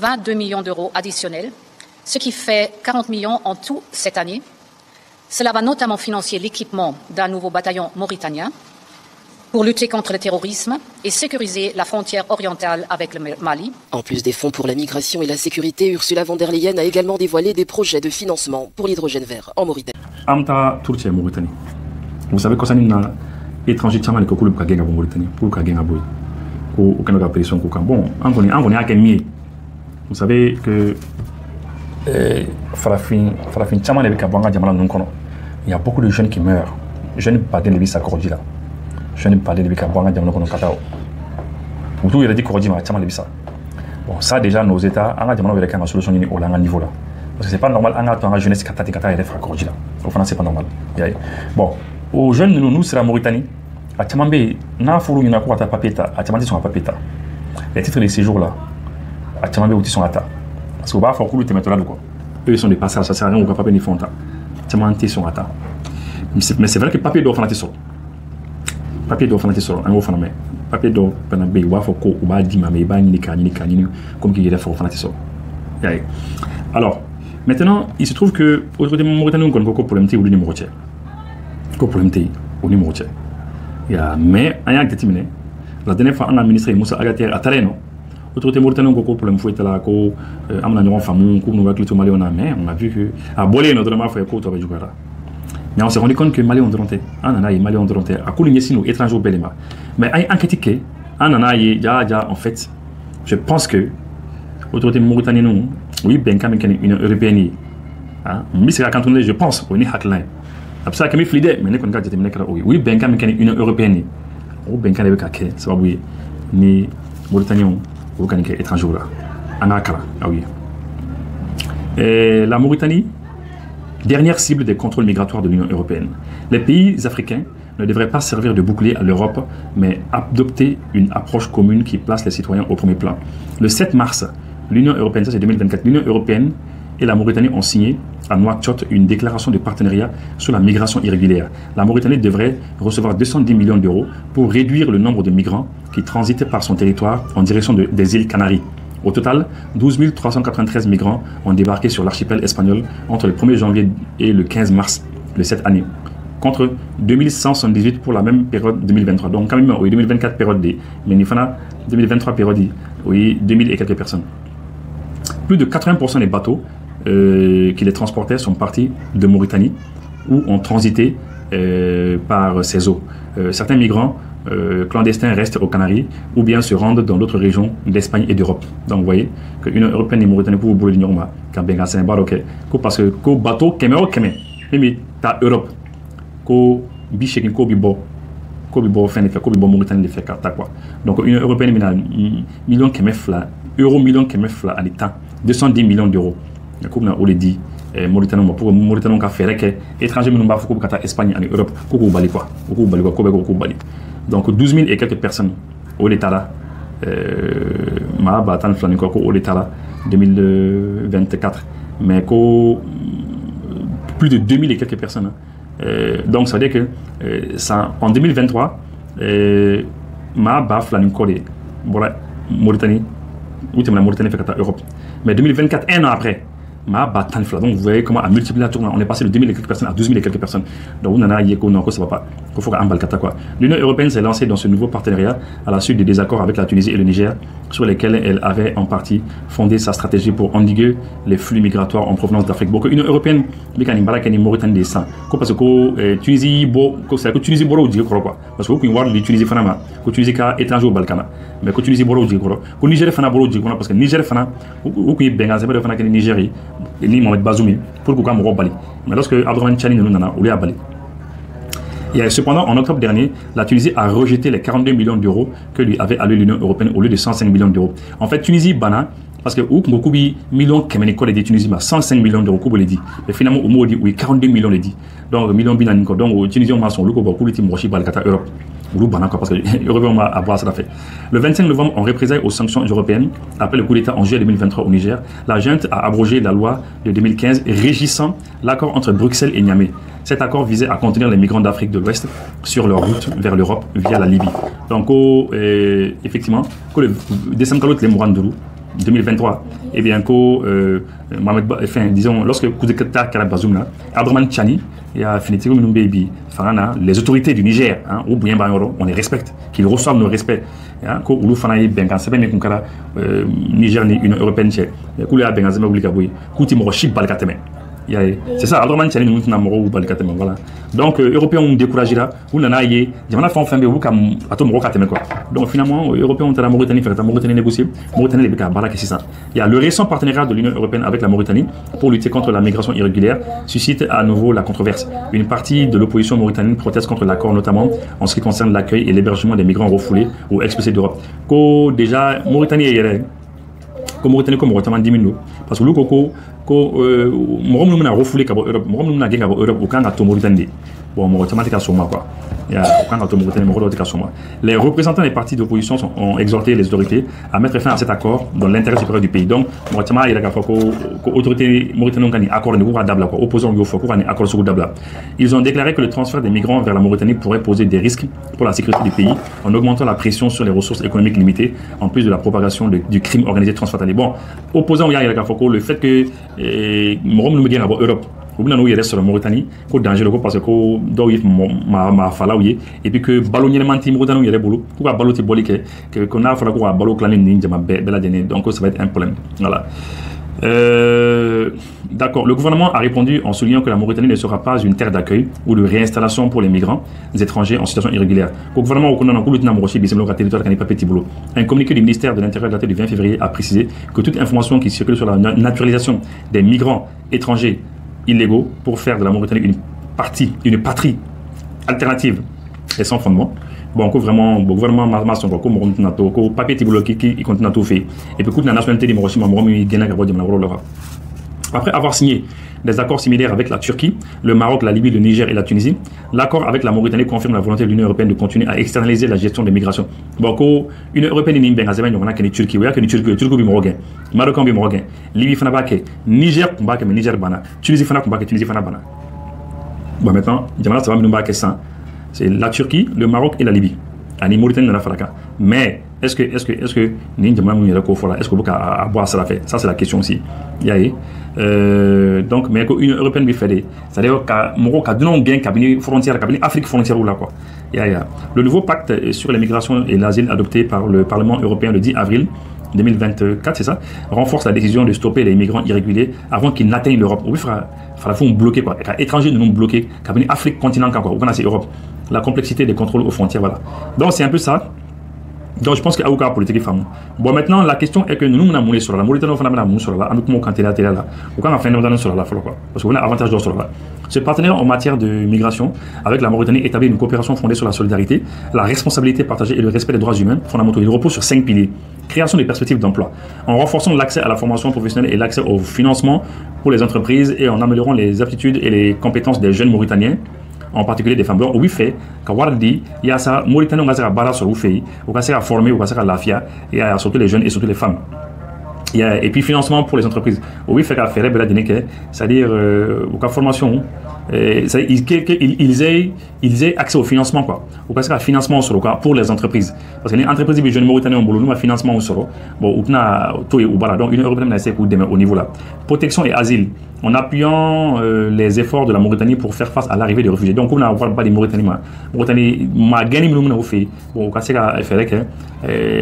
22 millions d'euros additionnels, ce qui fait 40 millions en tout cette année. Cela va notamment financer l'équipement d'un nouveau bataillon mauritanien pour lutter contre le terrorisme et sécuriser la frontière orientale avec le Mali. En plus des fonds pour la migration et la sécurité, Ursula von der Leyen a également dévoilé des projets de financement pour l'hydrogène vert en Mauritanie. Amta Turquie Mauritanie. Vous savez que ça n'est pas étranger de Chamal que Koulou Kageng à Mauritanie, pour Kageng à Boy. Au Canada pression bon, on connaît à mieux. Vous savez que Farafin Chamal avec Abanga Jamala Nunkono. Il y a beaucoup de jeunes qui meurent. Jeunes pas de l'église à Kordi là. Je ne parle pas de Banga Diamano Katao. Pour tout, il a dit Kordi m'a Chamal Bisa. Bon, ça déjà, nos États, on a demandé avec une solution au niveau là. Parce que c'est pas normal, on a la jeunesse Katati Kata et les frères Kordi là. Au final, c'est pas normal. Bon, aux jeunes, nous, c'est la Mauritanie. À Chamambe, n'a fourou n'a quoi à papeta, à Chamambe sont à papeta. Les titres de séjour là, à Chamambe aussi sont à ta. Parce qu'on va faire couler tes méthodes là, quoi. Eux, ils sont des passages, ça sert à rien, on va pas payer ni fonta. Chamambe sont à ta. Mais c'est vrai que papier doit faire la papier doit faire la un gros phénomène. Papier doit faire la il va faire quoi, ou va dire, mais il va ni comme qu'il y a fait faire la alors, maintenant, il se trouve que, aujourd'hui, Mauritanie, on a un problème de numéro. Un problème de numéro. Mais, il y a un déterminé. La dernière fois, on a ministre Moussa Agater à Taleno. Autorité Mauritanie, on a un problème de là, on a un fameux, on a vu Mali, on a vu que, à Bolé, notre maman fait quoi, tu vas jouer là. Mais on s'est rendu compte que Mali, on doit Mali, on doit à Kouligné, sinon, étranger au Belema. Mais, il y a un critique, en fait, je pense que, autorité Mauritanie, oui, ben quand même une européenne, mais c'est quand on est, je pense, on est hackline. Après ça, quand même flidé, mais on a déterminé que oui, ben quand même une européenne, ou ben quand même que ça va oui, ni Mauritaniens ou quand même étranger là, en Akara, ah oui. Et la Mauritanie, dernière cible des contrôles migratoires de l'Union européenne. Les pays africains ne devraient pas servir de bouclier à l'Europe, mais adopter une approche commune qui place les citoyens au premier plan. Le 7 mars, l'Union européenne, ça c'est 2024, l'Union européenne et la Mauritanie ont signé à Nouakchott une déclaration de partenariat sur la migration irrégulière. La Mauritanie devrait recevoir 210 millions d'euros pour réduire le nombre de migrants qui transitent par son territoire en direction des îles Canaries. Au total, 12 393 migrants ont débarqué sur l'archipel espagnol entre le 1er janvier et le 15 mars de cette année, contre 2178 pour la même période 2023. Donc quand même, oui, 2024 période D, mais Nifana, 2023 période D, oui, 2000 et quelques personnes. Plus de 80% des bateaux qui les transportaient sont partis de Mauritanie ou ont transité par ces eaux. Certains migrants clandestins restent aux Canaries ou bien se rendent dans d'autres régions d'Espagne et d'Europe. Donc vous voyez que l'Union européenne et Mauritanie pour vous bouler l'Union quand bien c'est un bar ok parce que le bateau kémé même ta Europe ko biche ko bibo fin ko bibo Mauritanie fait carte quoi. Donc l'Union européenne mina millions kémé fla euro millions kémé fla à l'état 210 millions d'euros. Comme on l'a dit, Mauritanie pour Mauritanie on a fait que étrangers nous pas faut que Espagne en Europe ko bali quoi. Ko bali. Donc 12 000 et quelques personnes au l'état là ma batan flani ko au l'état là 2024 mais ko plus de 2000 et quelques personnes donc ça veut dire que ça en 2023 ma ba flani ko voilà Mauritanie ou la Mauritanie fait que Europe mais 2024 un an après ma batan fla donc vous voyez comment à multiplier la tourne on est passé de 2000 et quelques personnes à 12 000 et quelques personnes donc on en a yéko non ça va pas il faut qu'un balkata quoi. L'Union européenne s'est lancée dans ce nouveau partenariat à la suite des désaccords avec la Tunisie et le Niger sur lesquels elle avait en partie fondé sa stratégie pour endiguer les flux migratoires en provenance d'Afrique. Donc l'Union européenne mécanique balakani Mauritanie des sangs parce que Tunisie c'est que Tunisie boro dit quoi parce que voir les Tunisie fanama que Tunisie ka étranger au Balkana mais que Tunisie boro dit quoi que Niger fana boro dit quoi parce que Niger fana ou que Benga c'est pas fana que Nigerie ni Mohamed Bazoumi pour que comme Bali mais lorsque Abdourahmane Tchani nous nana ou à Bali. Et cependant, en octobre dernier, la Tunisie a rejeté les 42 millions d'euros que lui avait alloué l'Union européenne au lieu de 105 millions d'euros. En fait, Tunisie, Bana, parce que beaucoup de millions de Tunisie, 105 millions d'euros, comme dit. Mais finalement, au mot dit, oui, 42 millions de dit. Donc, millions de donc, au Tunisien, on a son look, beaucoup de Timochi, Balkata, Europe. Parce que l'Europe a boire ça fait. Le 25 novembre, en représailles aux sanctions européennes, après le coup d'État en juillet 2023 au Niger, la junte a abrogé la loi de 2015 régissant l'accord entre Bruxelles et Niamey. Cet accord visait à contenir les migrants d'Afrique de l'Ouest sur leur route vers l'Europe via la Libye. Donc, effectivement, le décembre les Mourandou, 2023, eh bien, disons, lorsque Koudekata Karabazoum, Abdraman Chani, et à Finitigo Baby, les autorités du Niger, ou bien on les respecte, qu'ils reçoivent nos respects. Koulou Fanaï Bengan, c'est bien Niger, Union européenne, Koulou Bengazema Oulikaboui, Kouti Morochik Balkateme. C'est ça, Abdraman Chani, nous sommes Balkateme. Voilà. Donc, Européens ont découragé là, ou n'en y a fait un fin de quoi. Donc, finalement, les Européens ont à la Mauritanie, fait la Mauritanie négocier, Mauritanie les Barak et c'est ça. Il y a le récent partenariat de l'Union européenne avec la Mauritanie pour lutter contre la migration irrégulière suscite à nouveau la controverse. Une partie de l'opposition mauritanienne proteste contre l'accord, notamment en ce qui concerne l'accueil et l'hébergement des migrants refoulés ou expulsés d'Europe. Déjà, Mauritanie est Mauritanie comme Mauritanie 10 000 parce que le coco Mauritanie a refoulé Europe, Mauritanie a gagné Europe au Canada Mauritanie. Bon, Mauritanie est à Soma quoi. Les représentants des partis d'opposition ont exhorté les autorités à mettre fin à cet accord dans l'intérêt supérieur du pays. Donc, ils ont déclaré que le transfert des migrants vers la Mauritanie pourrait poser des risques pour la sécurité du pays en augmentant la pression sur les ressources économiques limitées, en plus de la propagation du crime organisé transfrontalier. Bon, opposant le fait que Europe ou bien nous il reste sur la Mauritanie qu'au danger parce que donc il m'a fallu et puis que ballonnement team Mauritanie il est boulot pour ballot bolike que qu'on a fallu qu'on ballot clanin ninja ma belle année donc ça va être un problème voilà. D'accord, le gouvernement a répondu en soulignant que la Mauritanie ne sera pas une terre d'accueil ou de réinstallation pour les migrants étrangers en situation irrégulière. Le gouvernement un communiqué du ministère de l'Intérieur daté du 20 février a précisé que toute information qui circule sur la naturalisation des migrants étrangers illégaux pour faire de la Mauritanie une patrie alternative et sans fondement. Bon, vraiment, le gouvernement m'a son comme papier qui continue à tout faire. Et puis, la nationalité des Mauriciens, après avoir signé des accords similaires avec la Turquie, le Maroc, la Libye, le Niger et la Tunisie, l'accord avec la Mauritanie confirme la volonté de l'Union européenne de continuer à externaliser la gestion des migrations. Donc, l'Union européenne est une Turquie, Turquie, Maroc, Libye, Niger, Niger, Tunisie, Tunisie, bon, maintenant, ça va c'est la Turquie, le Maroc et la Libye. La Mauritanie n'a pas mais est-ce que est-ce que boire ça la fait? Ça c'est la question aussi. Donc mais l'Union européenne lui fait c'est-à-dire que Maroc a donné un gain cabinet frontière cabinet Afrique frontière ou là quoi. Le nouveau pacte sur l'immigration et l'asile adopté par le Parlement européen le 10 avril 2024, c'est ça, renforce la décision de stopper les migrants irréguliers avant qu'ils n'atteignent l'Europe. Oui, il faut bloquer quoi. Les étrangers nous bloquer. Cabinet Afrique continent encore. Vous c'est Europe. La complexité des contrôles aux frontières, voilà. Donc c'est un peu ça. Donc je pense qu'il y a aucun politique femme. Bon maintenant la question est que nous on a monnaie sur la Mauritanie on a monnaie sur la avec mon candidat là. Ou quand on fait une sur la quoi. Parce qu'on a avantage d'or sur la. Ce partenaire en matière de migration avec la Mauritanie établit une coopération fondée sur la solidarité, la responsabilité partagée et le respect des droits humains fondamentaux. Il repose sur 5 piliers. Création des perspectives d'emploi, en renforçant l'accès à la formation professionnelle et l'accès au financement pour les entreprises et en améliorant les aptitudes et les compétences des jeunes Mauritaniens, en particulier des femmes. Donc, oui, fait, quand on dit, il y a ça, Mauritanie, on va se barrer sur le fait, on va se former, on va se la FIA, et surtout les jeunes et surtout les femmes. Et puis, financement pour les entreprises. Oui, fait qu'à faire, c'est-à-dire, la formation, ils aient accès au financement, quoi. Ou parce qu'il y a financement pour les entreprises. Parce que les entreprises, les jeunes Mauritaniens ont un financement au solo. Bon, on a tout et voilà. Donc, une européenne a essayé pour au niveau là. Protection et asile. En appuyant les efforts de la Mauritanie pour faire face à l'arrivée des réfugiés. Donc, on n'a pas des Mauritaniens. Mauritanie, m'a gagné le fait. Bon, on a fait que,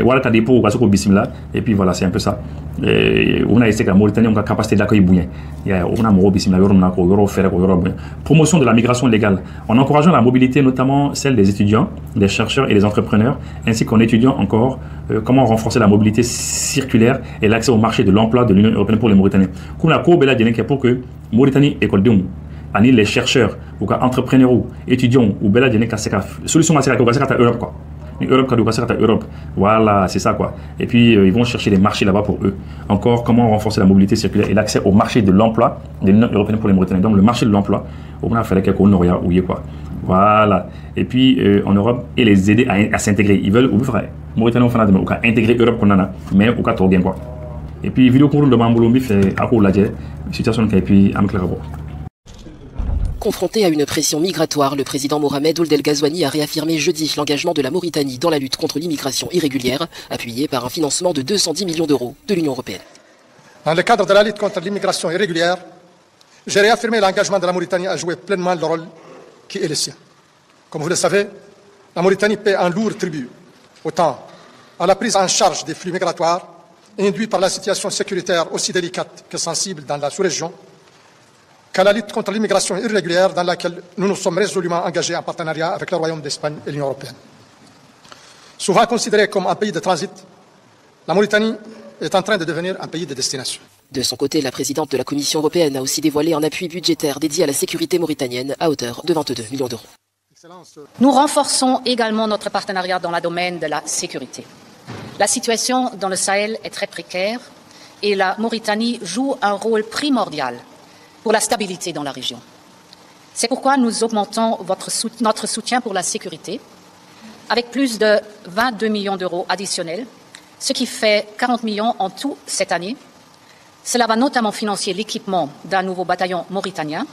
voilà, t'as des pots, on a bismillah. Et puis voilà, c'est un peu ça. On a essayé que la Mauritanie a une capacité d'accueil bouillant. On a mon bismillah, on a fait promotion de la migration légale, en encourageant la mobilité, notamment celle des étudiants, des chercheurs et des entrepreneurs, ainsi qu'en étudiant encore comment renforcer la mobilité circulaire et l'accès au marché de l'emploi de l'Union européenne pour les Mauritaniens. Comme la Cour pour que Mauritanie école de ani les chercheurs ou entrepreneurs ou étudiants ou bella djene solution à Europe quoi. Europe, voilà, c'est ça quoi. Et puis ils vont chercher des marchés là-bas pour eux. Encore comment renforcer la mobilité circulaire et l'accès au marché de l'emploi de l'Union européenne pour les Mauritaniens. Donc le marché de l'emploi, on a fait quelques Noria ou quoi. Voilà. Et puis en Europe et les aider à s'intégrer. Ils veulent ou frère. Mauritanie on fait ou intégrer Europe qu'on a, mais au cas tout bien quoi. Et puis vidéo courant de Mambolombi fait à quoi la situation et puis avec le rapport. Confronté à une pression migratoire, le président Mohamed Ould El Ghazouani a réaffirmé jeudi l'engagement de la Mauritanie dans la lutte contre l'immigration irrégulière, appuyé par un financement de 210 millions d'euros de l'Union européenne. Dans le cadre de la lutte contre l'immigration irrégulière, j'ai réaffirmé l'engagement de la Mauritanie à jouer pleinement le rôle qui est le sien. Comme vous le savez, la Mauritanie paie un lourd tribut, autant à la prise en charge des flux migratoires induits par la situation sécuritaire aussi délicate que sensible dans la sous-région, qu'à la lutte contre l'immigration irrégulière dans laquelle nous nous sommes résolument engagés en partenariat avec le Royaume d'Espagne et l'Union européenne. Souvent considérée comme un pays de transit, la Mauritanie est en train de devenir un pays de destination. De son côté, la présidente de la Commission européenne a aussi dévoilé un appui budgétaire dédié à la sécurité mauritanienne à hauteur de 22 millions d'euros. Nous renforçons également notre partenariat dans le domaine de la sécurité. La situation dans le Sahel est très précaire et la Mauritanie joue un rôle primordial pour la stabilité dans la région. C'est pourquoi nous augmentons notre soutien pour la sécurité avec plus de 22 millions d'euros additionnels, ce qui fait 40 millions en tout cette année. Cela va notamment financer l'équipement d'un nouveau bataillon mauritanien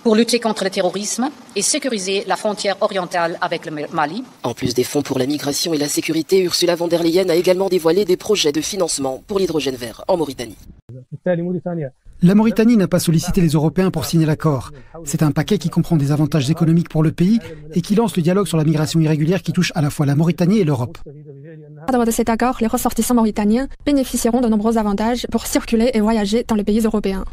pour lutter contre le terrorisme et sécuriser la frontière orientale avec le Mali. En plus des fonds pour la migration et la sécurité, Ursula von der Leyen a également dévoilé des projets de financement pour l'hydrogène vert en Mauritanie. La Mauritanie n'a pas sollicité les Européens pour signer l'accord. C'est un paquet qui comprend des avantages économiques pour le pays et qui lance le dialogue sur la migration irrégulière qui touche à la fois la Mauritanie et l'Europe. Dans le cadre de cet accord, les ressortissants mauritaniens bénéficieront de nombreux avantages pour circuler et voyager dans les pays européens.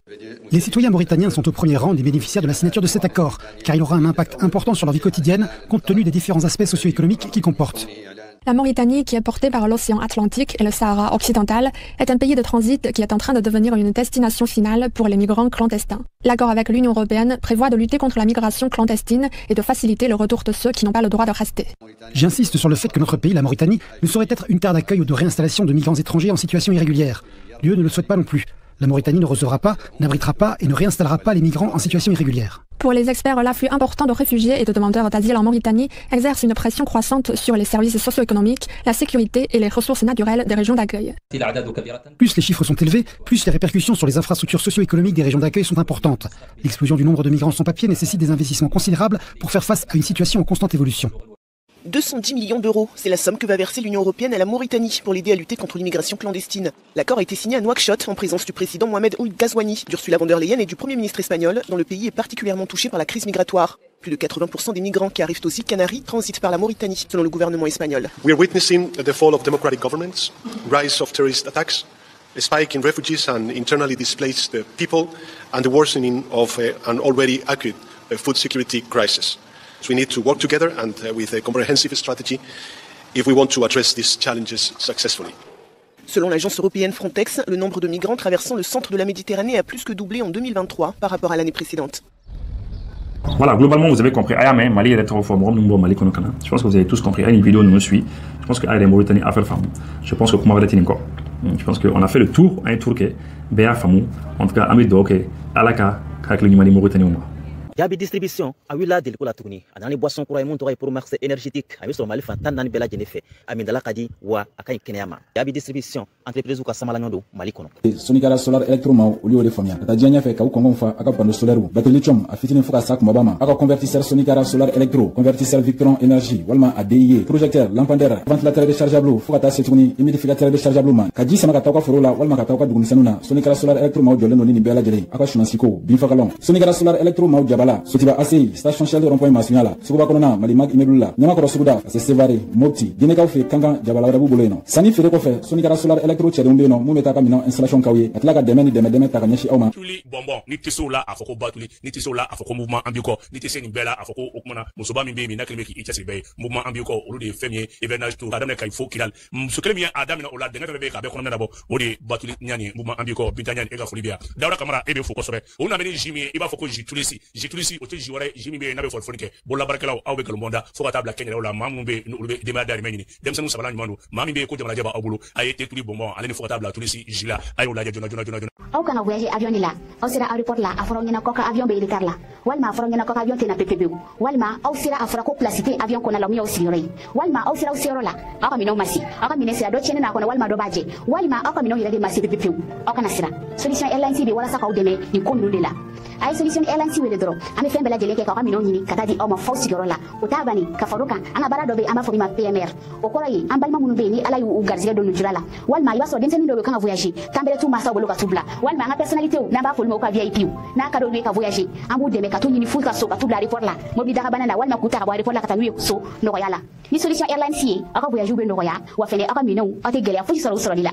Les citoyens mauritaniens sont au premier rang des bénéficiaires de la signature de cet accord, car il aura un impact important sur leur vie quotidienne, compte tenu des différents aspects socio-économiques qu'il comporte. La Mauritanie, qui est portée par l'océan Atlantique et le Sahara occidental, est un pays de transit qui est en train de devenir une destination finale pour les migrants clandestins. L'accord avec l'Union européenne prévoit de lutter contre la migration clandestine et de faciliter le retour de ceux qui n'ont pas le droit de rester. J'insiste sur le fait que notre pays, la Mauritanie, ne saurait être une terre d'accueil ou de réinstallation de migrants étrangers en situation irrégulière. L'UE ne le souhaite pas non plus. La Mauritanie ne recevra pas, n'abritera pas et ne réinstallera pas les migrants en situation irrégulière. Pour les experts, l'afflux important de réfugiés et de demandeurs d'asile en Mauritanie exerce une pression croissante sur les services socio-économiques, la sécurité et les ressources naturelles des régions d'accueil. Plus les chiffres sont élevés, plus les répercussions sur les infrastructures socio-économiques des régions d'accueil sont importantes. L'explosion du nombre de migrants sans papier nécessite des investissements considérables pour faire face à une situation en constante évolution. 210 millions d'euros, c'est la somme que va verser l'Union européenne à la Mauritanie pour l'aider à lutter contre l'immigration clandestine. L'accord a été signé à Nouakchott en présence du président Mohamed Ould Ghazouani, d'Ursula von der Leyen et du Premier ministre espagnol, dont le pays est particulièrement touché par la crise migratoire. Plus de 80% des migrants qui arrivent aux îles Canaries transitent par la Mauritanie, selon le gouvernement espagnol. We are witnessing the fall of democratic governments, rise of terrorist attacks, a spike in refugees and internally displaced people, and the worsening of an already acute food security crisis. So we need to work together and with a comprehensive strategy if we want to address these challenges successfully. Selon l'agence européenne Frontex, le nombre de migrants traversant le centre de la Méditerranée a plus que doublé en 2023 par rapport à l'année précédente. Voilà, globalement, vous avez compris. Ayame, Mali est réforme, Mali Konokana. Je pense que vous avez tous compris. Une vidéo nous suit. Je pense que Ayame Mauritanie a fait le fameux. Je pense que comment va encore. Je pense qu'on a fait le tour, un tour qui est bien fameux. En tout cas, Amido, qui est à la cas, avec le Mali Mauritanie. Yabi distribution a wila del ko la tuguni adani boisson kura mun toray pour marché énergétique ami so mali fantan nan bela jene fe ami dala kadi wa akan kenyama yabi distribution entreprise ko samala nyodo mali kono sonikala solar electroma uli ole famia ta janya fe ka ukongo fa aka pano solaru batterie lithium a fitini fuka sak mabama aka convertisseur sonikala solar electro convertisseur Victron énergie walma ADIE projecteur lampadaire ventilateur déchargeable fuka ta setuni humidificateur déchargeable man kaji sama ka tawka forola walma ka tawka duguni sanuna sonikala solar electroma joleno ni bela jele aka shunasiko binfakalon sonikala solar electroma sotiba ACI station Shell rond-point Masuniala sukuba konona malimag imelula nyama koro sukuda c'est sévaré mopti dineka fe kanga jabala rabu boleno sani fere ko fe sonikara solar electro chedumbe no mumeta kamino installation kawye atlaka deme ta kanyashi awma tuli bonbon ni tisola afoko batuli ni tisola afoko mouvement ambiko ni tiseni bela afoko okmana musoba mi be mi nakle meki itasi be mouvement ambiko olu de femie hivernage to adam ne kay fo kilal sukele mi adam na ola de ngata be ka be kono nabo odi batuli nyani mouvement ambiko bitanyani ega folibia dawra kamara ebe fo ko sobe ona beni jimi iba foko jitulisi ote jiware jimi be nabe forfonike bolla barkelaw awbe kalmonda fo kata bla kenya wala mamu be ulbe de madari menini dem sanu sabala nyimanu mami be ko jamana jaba awbulu ayete tuli bonbon aleni fo kata bla tulisi jila ayo la jona aw kana voyager avion ni la aw sira aéroport la aforo ngina koka avion be ilikar la walma aforo ngina koka avion tena PPB walma aw sira aforo ko placité avion kona la mi aw sirore walma aw sira la aka mino masi aka minesi ado chene na kona walma do baje walma aka mino yira de masi PPB aw kana sira solution airlines be wala saka aw deme ni kondu de la a ye solution airlines wele dɔrɔn an bɛ fɛn bɛɛ lajɛlen kɛ k'aw ka minɛnw ɲini ka taa di aw ma faw sigiyɔrɔ la o t'a bannen ka far'o kan an ka baara dɔ bɛ an b'a fɔ min ma PMR o kɔrɔ ye an balima minnu bɛ yen ni ala y'u garisɛgɛ don nujura la walima i b'a sɔrɔ denmisɛnnin dɔw bɛ kan ka voyager kan bɛrɛ t'u mansaw bolo ka t'u bila walima an ka personnalité n'an b'a fɔ olu ma ko ka VIP n'a ka d'olu ye ka voyager an b'u dɛmɛ ka t'u ɲini f'u ka so ka t'u bila aéroport la mobili dagabana na walima k'u ta ka bɔ aéroport la ka taa n'u ye so nɔgɔya la ni solution airlines ye aw ka voyage bɛ nɔgɔya wa fɛnɛ aw ka minɛnw aw tɛ gɛlɛya fosi sɔrɔ u sɔrɔli la